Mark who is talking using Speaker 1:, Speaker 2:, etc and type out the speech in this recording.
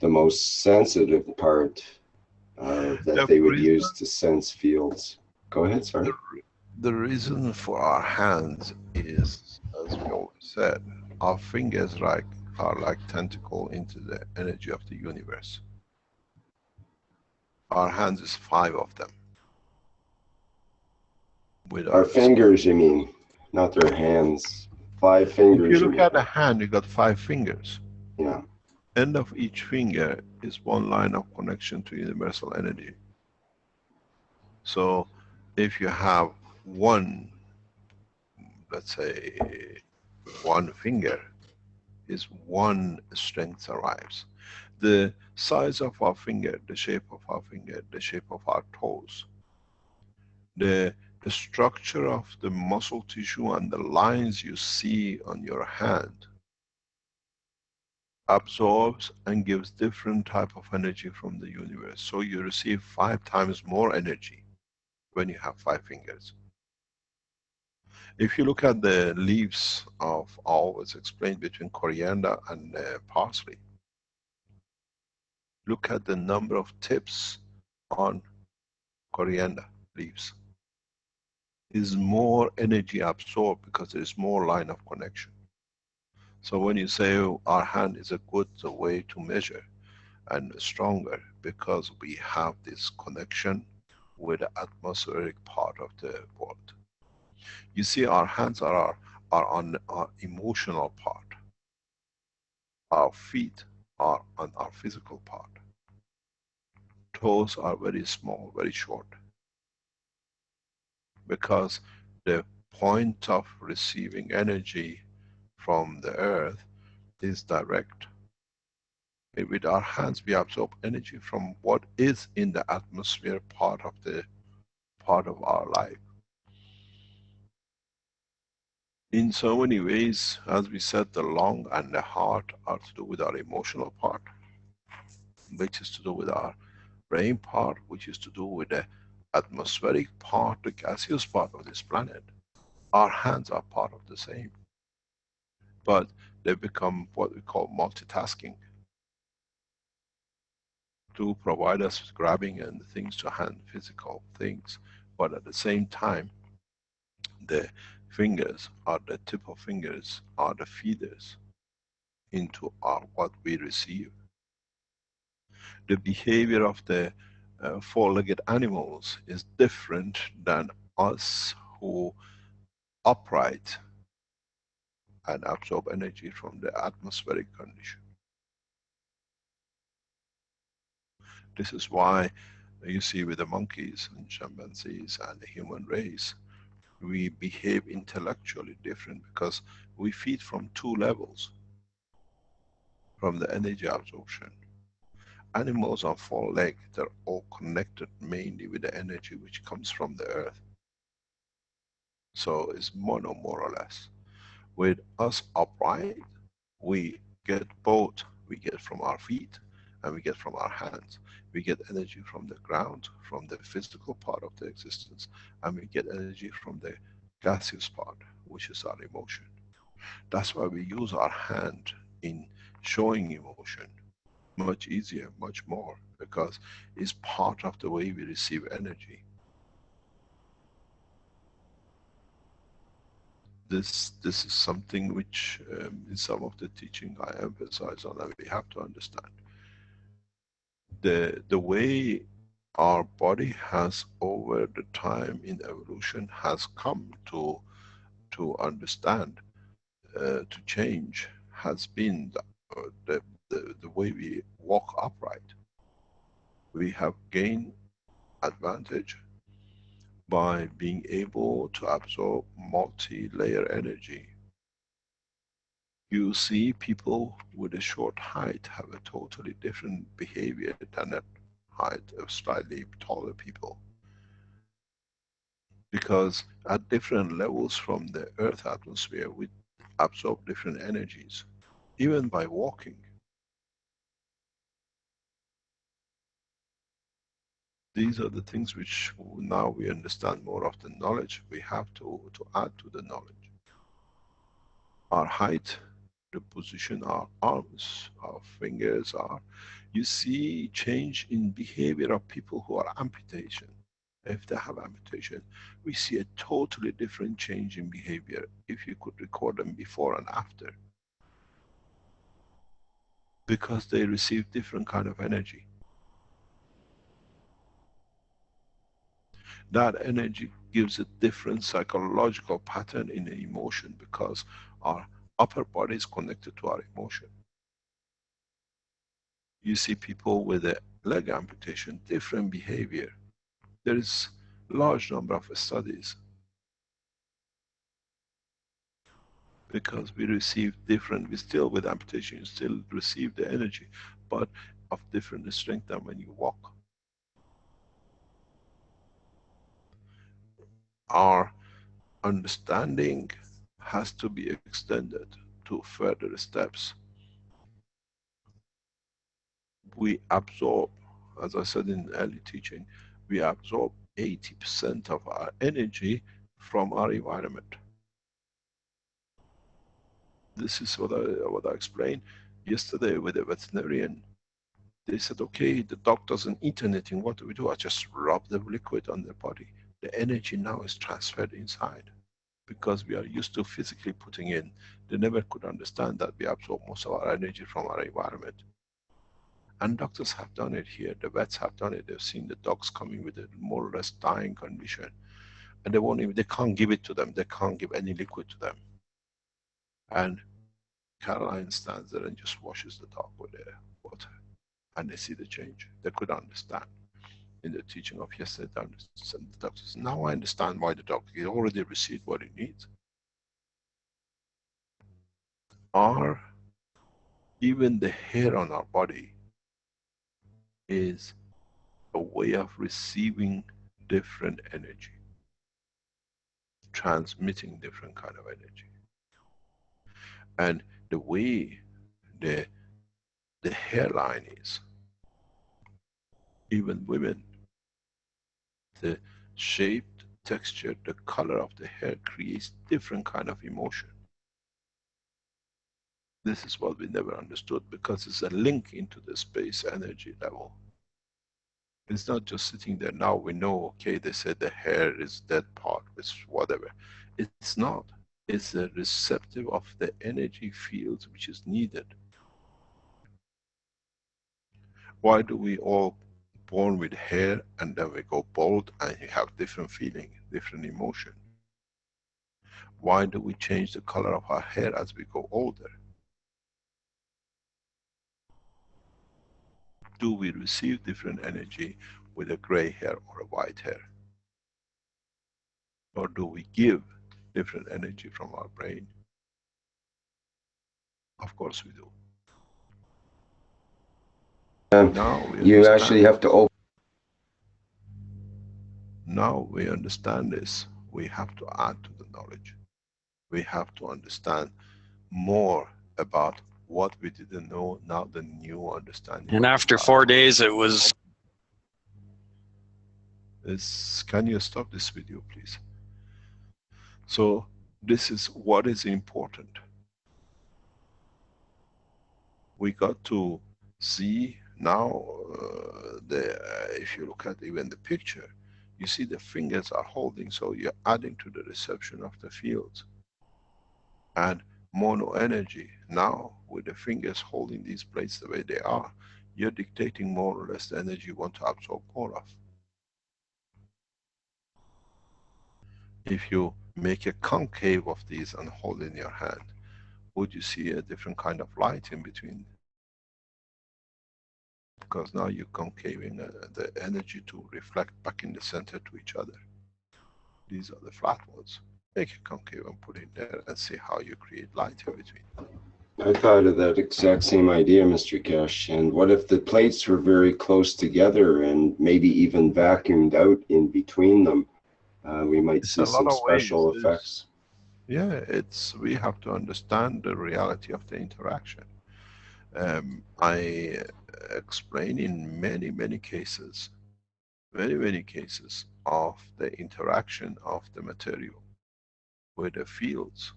Speaker 1: the most sensitive part that they would use to sense fields. Go ahead, sorry.
Speaker 2: The reason for our hands is, as we always said, our fingers are like tentacle into the energy of the universe. Our hands is 5 of them. With
Speaker 1: Our fingers, you mean, not their hands. 5 fingers.
Speaker 2: If you look at a hand, you got 5 fingers.
Speaker 1: Yeah.
Speaker 2: End of each finger is one line of connection to universal energy. So if you have one, let's say, one finger, is one strength arrives. The size of our finger, the shape of our finger, the shape of our toes, the structure of the muscle tissue and the lines you see on your hand absorbs and gives different type of energy from the universe. So you receive 5 times more energy when you have 5 fingers. If you look at the leaves of, I always explain between coriander and parsley, look at the number of tips on coriander leaves. Is more energy absorbed because there is more line of connection. So when you say, oh, our hand is a good way to measure and stronger, because we have this connection with the atmospheric part of the world. You see, our hands are on our emotional part. Our feet are on our physical part. Toes are very small, very short. Because the point of receiving energy from the earth is direct. With our hands we absorb energy from what is in the atmosphere part of our life. In so many ways, as we said, the lung and the heart are to do with our emotional part, which is to do with our brain part, which is to do with the atmospheric part, the gaseous part of this planet. Our hands are part of the same. But they become what we call multitasking, to provide us with grabbing and things to hand, physical things. But at the same time, the fingers, are the tip of fingers, are the feeders into our, what we receive. The behavior of the 4-legged animals is different than us who upright and absorb energy from the atmospheric condition. This is why you see with the monkeys and chimpanzees and the human race, we behave intellectually different because we feed from 2 levels. From the energy absorption. Animals on 4 legs, they're all connected mainly with the energy which comes from the earth. So it's mono, more or less. With us upright, we get both. We get from our feet and we get from our hands. We get energy from the ground, from the physical part of the existence, and we get energy from the gaseous part, which is our emotion. That's why we use our hand in showing emotion. Much easier, much more, because it's part of the way we receive energy. This is something which in some of the teaching I emphasize on, and we have to understand. The way our body has over the time in evolution has come to understand, to change, has been the way we walk upright. We have gained advantage by being able to absorb multi-layer energy. You see people with a short height have a totally different behavior than a height of slightly taller people. Because at different levels from the earth atmosphere, we absorb different energies, even by walking. These are the things which now we understand more of the knowledge we have to add to the knowledge. Our height, the position our arms, our fingers are. You see change in behavior of people who are amputation. If they have amputation, we see a totally different change in behavior if you could record them before and after. Because they receive different kind of energy. That energy gives a different psychological pattern in the emotion because our upper body is connected to our emotion. You see people with a leg amputation, different behavior. There is large number of studies because we receive different, we still with amputation, you still receive the energy, but of different strength than when you walk. Our understanding has to be extended to further steps. We absorb, as I said in early teaching, we absorb 80% of our energy from our environment. This is what I explained yesterday with a veterinarian. They said, okay, the dog doesn't eat anything, what do we do? I just rub the liquid on their body. The energy now is transferred inside because we are used to physically putting in. They never could understand that we absorb most of our energy from our environment. And doctors have done it here, the vets have done it. They've seen the dogs coming with a more or less dying condition. And they won't even, they can't give it to them. They can't give any liquid to them. And Caroline stands there and just washes the dog with the water. And they see the change. They could understand. In the teaching of yesterday, the doctors, now I understand why the dog, he already received what he needs. Even the hair on our body is a way of receiving different energy, transmitting different kind of energy. And the way the hairline is, even women, the shape, texture, the color of the hair creates different kind of emotion. This is what we never understood because it's a link into the space energy level. It's not just sitting there. Now we know, okay, they said the hair is that part, which whatever. It's not. It's a receptive of the energy fields which is needed. Why do we all born with hair and then we go bald and you have different feeling, different emotion? Why do we change the color of our hair as we go older? Do we receive different energy with a gray hair or a white hair? Or do we give different energy from our brain? Of course we do. Now
Speaker 1: you actually have to open.
Speaker 2: Now we understand this. We have to add to the knowledge. We have to understand more about what we didn't know, now the new understanding.
Speaker 3: And after 4 days it was...
Speaker 2: Can you stop this video, please? So this is what is important. We got to see now, if you look at even the picture, you see the fingers are holding, so you're adding to the reception of the fields. And mono energy, now with the fingers holding these plates the way they are, you're dictating more or less the energy you want to absorb more of. If you make a concave of these and hold in your hand, would you see a different kind of light in between? Because now you're concaving the energy to reflect back in the center to each other. These are the flat ones. Make a concave and put it there and see how you create light in between.
Speaker 1: I thought of that exact same idea, Mr. Keshe. And what if the plates were very close together and maybe even vacuumed out in between them? We might see some special effects.
Speaker 2: Yeah, we have to understand the reality of the interaction. I explain in many cases, many cases of the interaction of the material with the fields.